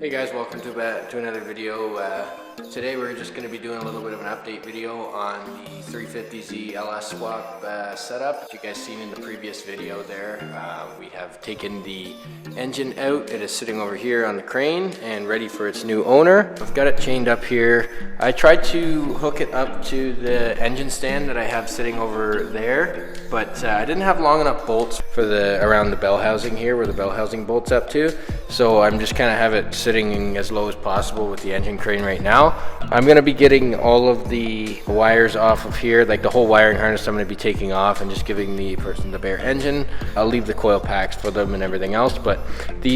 Hey guys, welcome to another video. Today we're just going to be doing a little bit of an update video on the 350Z LS swap setup. As you guys seen in the previous video there, we have taken the engine out. It is sitting over here on the crane and ready for its new owner. I've got it chained up here. I tried to hook it up to the engine stand that I have sitting over there, but I didn't have long enough bolts for around the bell housing here where the bell housing bolts up to. So I'm just kind of have it sitting as low as possible with the engine crane right now. I'm going to be getting all of the wires off of here, like the whole wiring harness I'm going to be taking off and just giving the person the bare engine. I'll leave the coil packs for them and everything else, but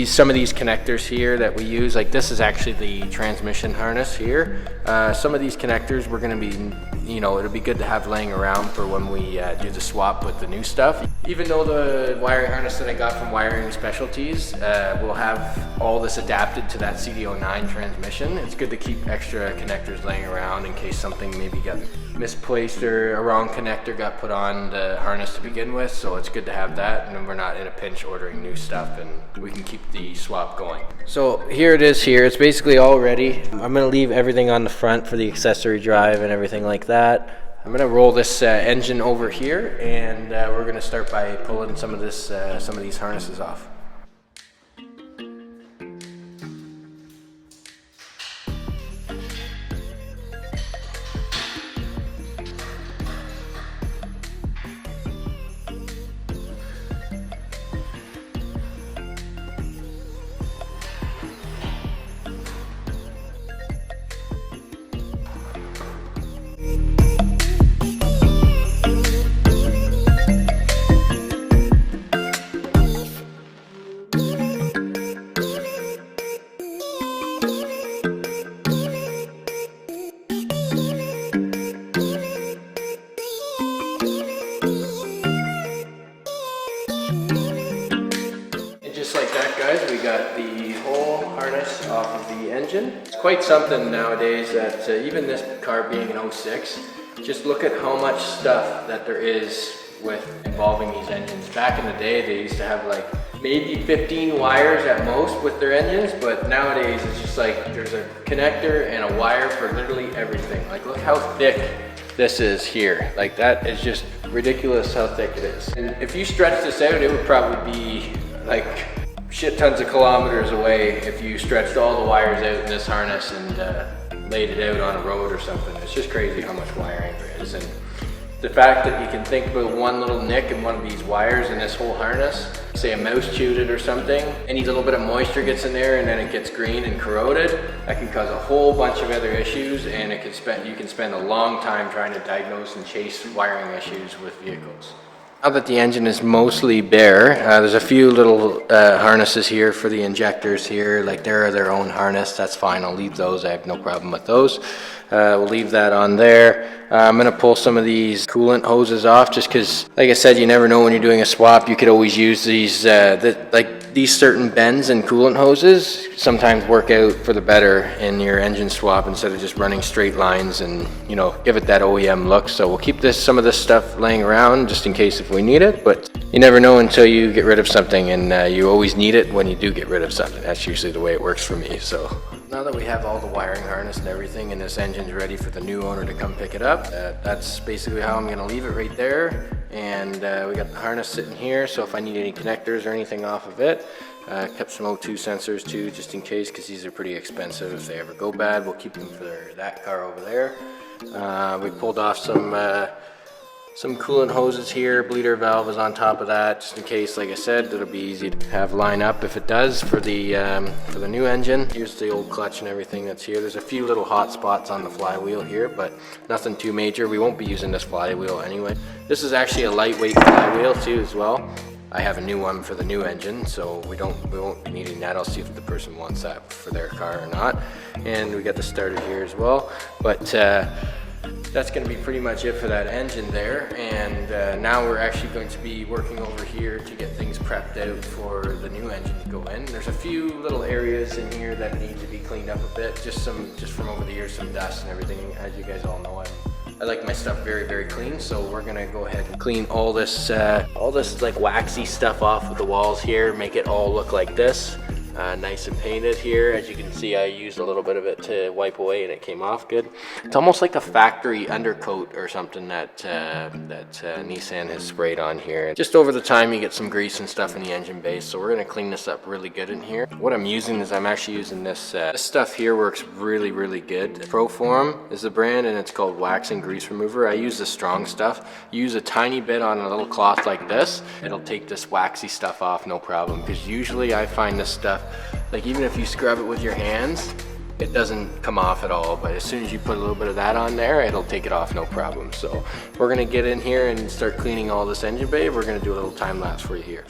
some of these connectors here that we use, like this is actually the transmission harness here. Some of these connectors we're going to be, it'll be good to have laying around for when we do the swap with the new stuff. Even though the wiring harness that I got from Wiring Specialties will have all this adapted to that CD09 transmission, it's good to keep extra connectors laying around in case something maybe got misplaced or a wrong connector got put on the harness to begin with. So it's good to have that, and then we're not in a pinch ordering new stuff, and we can keep the swap going. So here it is here. It's basically all ready. I'm going to leave everything on the front for the accessory drive and everything like that. I'm going to roll this engine over here, and we're going to start by pulling some of these harnesses off. Guys, we got the whole harness off of the engine. It's quite something nowadays that even this car being an 06, just look at how much stuff that there is with involving these engines. Back in the day, they used to have like maybe 15 wires at most with their engines, but nowadays it's just like there's a connector and a wire for literally everything. Like look how thick this is here. Like that is just ridiculous how thick it is. And if you stretch this out, it would probably be like shit tons of kilometers away if you stretched all the wires out in this harness and laid it out on a road or something. It's just crazy how much wiring there is. And the fact that you can think about one little nick in one of these wires in this whole harness, say a mouse chewed it or something, any little bit of moisture gets in there and then it gets green and corroded, that can cause a whole bunch of other issues, and you can spend a long time trying to diagnose and chase wiring issues with vehicles. Now that the engine is mostly bare, there's a few little harnesses here for the injectors here, like they're their own harness. That's fine, I'll leave those, I have no problem with those. We'll leave that on there. I'm going to pull some of these coolant hoses off just because, like I said, you never know when you're doing a swap. You could always use these, these certain bends and coolant hoses sometimes work out for the better in your engine swap instead of just running straight lines and, give it that OEM look. So we'll keep some of this stuff laying around just in case if we need it, but you never know until you get rid of something, and you always need it when you do get rid of something. That's usually the way it works for me. So now that we have all the wiring harness and everything, and this engine's ready for the new owner to come pick it up, that's basically how I'm going to leave it right there. And we got the harness sitting here, so if I need any connectors or anything off of it, kept some O2 sensors too, just in case, because these are pretty expensive. If they ever go bad, we'll keep them for that car over there. We pulled off some coolant hoses here. Bleeder valve is on top of that, just in case. Like I said, it'll be easy to have line up if it does for the new engine. Here's the old clutch and everything that's here. There's a few little hot spots on the flywheel here, but nothing too major. We won't be using this flywheel anyway. This is actually a lightweight flywheel too as well. I have a new one for the new engine, so we won't be needing that. I'll see if the person wants that for their car or not. And we got the starter here as well, but that's going to be pretty much it for that engine there. And now we're actually going to be working over here to get things prepped out for the new engine to go in. There's a few little areas in here that need to be cleaned up a bit, just from over the years, some dust and everything. As you guys all know, I like my stuff very, very clean, so we're gonna go ahead and clean all this like waxy stuff off of the walls here, make it all look like this. nice and painted here. As you can see, I used a little bit of it to wipe away and it came off good. It's almost like a factory undercoat or something that Nissan has sprayed on here. Just over the time you get some grease and stuff in the engine base, so we're going to clean this up really good in here. What I'm using is I'm actually using this stuff here. Works really good. Proform is the brand and it's called wax and grease remover. I use the strong stuff. Use a tiny bit on a little cloth like this. It'll take this waxy stuff off no problem, because usually I find this stuff, like even if you scrub it with your hands, it doesn't come off at all, but as soon as you put a little bit of that on there, it'll take it off no problem. So we're gonna get in here and start cleaning all this engine bay. We're gonna do a little time lapse for you here.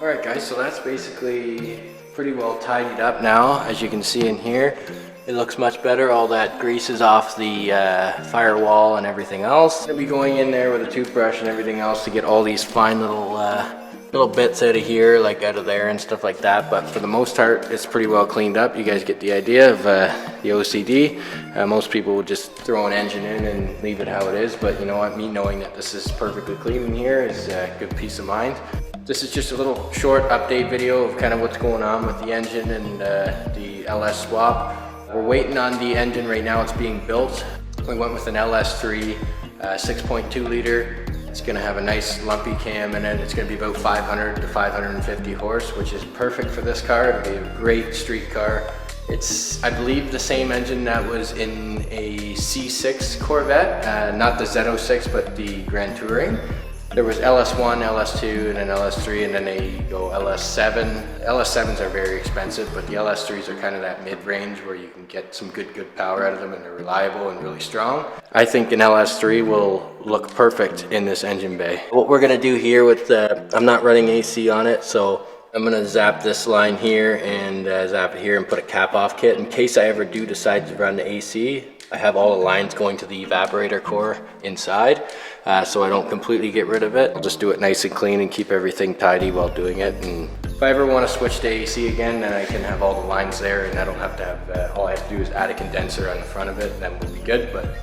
Alright guys, so that's basically pretty well tidied up now. As you can see in here, it looks much better. All that grease is off the firewall and everything else. I'm going to be going in there with a toothbrush and everything else to get all these fine little bits out of here, like out of there and stuff like that. But for the most part, it's pretty well cleaned up. You guys get the idea of the OCD. Most people would just throw an engine in and leave it how it is. But you know what, me knowing that this is perfectly clean in here is a good peace of mind. This is just a little short update video of kind of what's going on with the engine and the LS swap. We're waiting on the engine right now. It's being built. We went with an LS3 6.2 liter. It's going to have a nice lumpy cam in it. It's going to be about 500 to 550 horse, which is perfect for this car. It'll be a great street car. It's, I believe, the same engine that was in a C6 Corvette, not the Z06, but the Grand Touring. There was LS1, LS2, and an LS3, and then they go LS7. LS7s are very expensive, but the LS3s are kind of that mid-range where you can get some good power out of them, and they're reliable and really strong. I think an LS3 will look perfect in this engine bay. What we're gonna do here with I'm not running AC on it, so I'm gonna zap this line here and zap it here and put a cap off kit in case I ever do decide to run the AC. I have all the lines going to the evaporator core inside, so I don't completely get rid of it. I'll just do it nice and clean and keep everything tidy while doing it. And if I ever want to switch to AC again, then I can have all the lines there and I don't have to have, all I have to do is add a condenser on the front of it and then we'll be good. But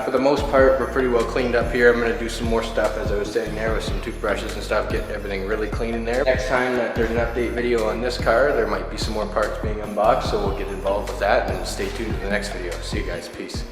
for the most part, we're pretty well cleaned up here. I'm going to do some more stuff, as I was saying there, with some toothbrushes and stuff, get everything really clean in there. Next time that there's an update video on this car, there might be some more parts being unboxed, so we'll get involved with that, and stay tuned to the next video. See you guys. Peace.